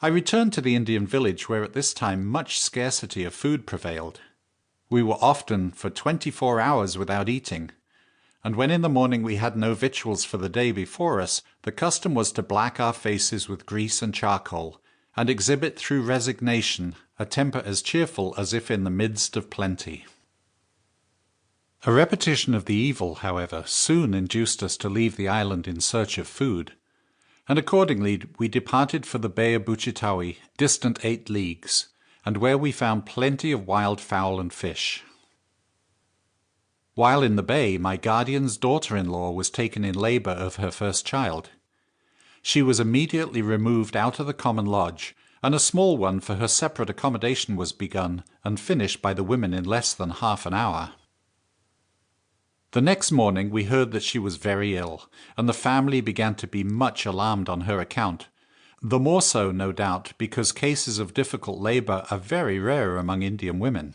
I returned to the Indian village where at this time much scarcity of food prevailed. We were often for 24 hours without eating, and when in the morning we had no victuals for the day before us, the custom was to black our faces with grease and charcoal, and exhibit through resignation a temper as cheerful as if in the midst of plenty. A repetition of the evil, however, soon induced us to leave the island in search of food, and accordingly we departed for the Bay of Buchitawi, distant 8 leagues, and where we found plenty of wild fowl and fish. While in the bay, my guardian's daughter-in-law was taken in labour of her first child. She was immediately removed out of the common lodge, and a small one for her separate accommodation was begun and finished by the women in less than half an hour. The next morning we heard that she was very ill, and the family began to be much alarmed on her account, the more so, no doubt, because cases of difficult labour are very rare among Indian women.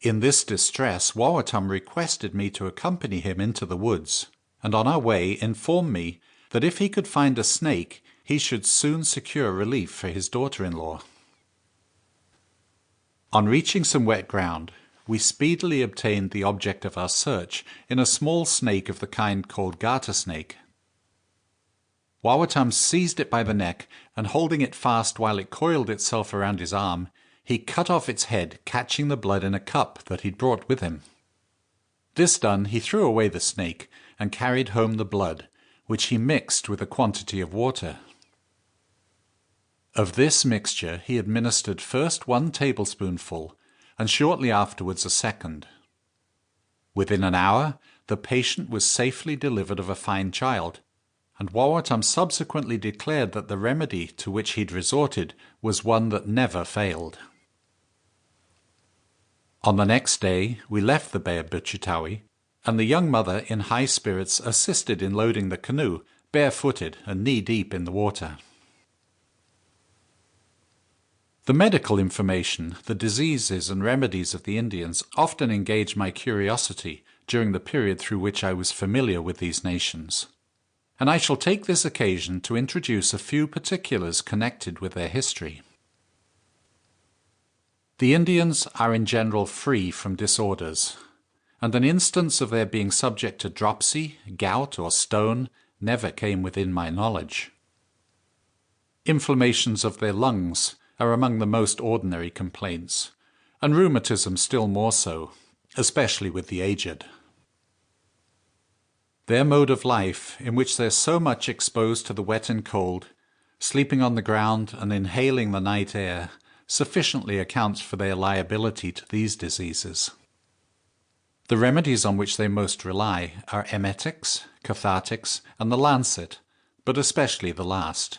In this distress, Wawatam requested me to accompany him into the woods, and on our way informed me that if he could find a snake, he should soon secure relief for his daughter-in-law. On reaching some wet ground, we speedily obtained the object of our search in a small snake of the kind called garter snake. Wawatam seized it by the neck, and holding it fast while it coiled itself around his arm, he cut off its head, catching the blood in a cup that he'd brought with him. This done, he threw away the snake, and carried home the blood, which he mixed with a quantity of water. Of this mixture he administered first 1 tablespoonful, and shortly afterwards a second. Within an hour, the patient was safely delivered of a fine child, and Wawatam subsequently declared that the remedy to which he'd resorted was one that never failed. On the next day, we left the Bay of Buchitawi, and the young mother in high spirits assisted in loading the canoe, barefooted and knee-deep in the water. The medical information, the diseases and remedies of the Indians often engaged my curiosity during the period through which I was familiar with these nations, and I shall take this occasion to introduce a few particulars connected with their history. The Indians are in general free from disorders, and an instance of their being subject to dropsy, gout, or stone never came within my knowledge. Inflammations of their lungs are among the most ordinary complaints, and rheumatism still more so, especially with the aged. Their mode of life, in which they are so much exposed to the wet and cold, sleeping on the ground and inhaling the night air, sufficiently accounts for their liability to these diseases. The remedies on which they most rely are emetics, cathartics, and the lancet, but especially the last.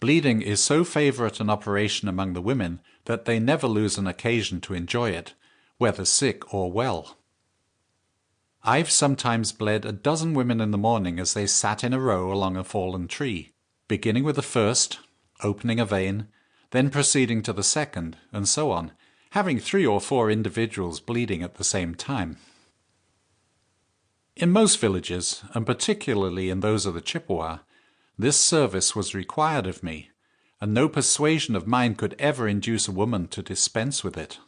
Bleeding is so favourite an operation among the women that they never lose an occasion to enjoy it, whether sick or well. I've sometimes bled a dozen women in the morning as they sat in a row along a fallen tree, beginning with the first, opening a vein, then proceeding to the second, and so on, having 3 or 4 individuals bleeding at the same time. In most villages, and particularly in those of the Chippewa, this service was required of me, and no persuasion of mine could ever induce a woman to dispense with it.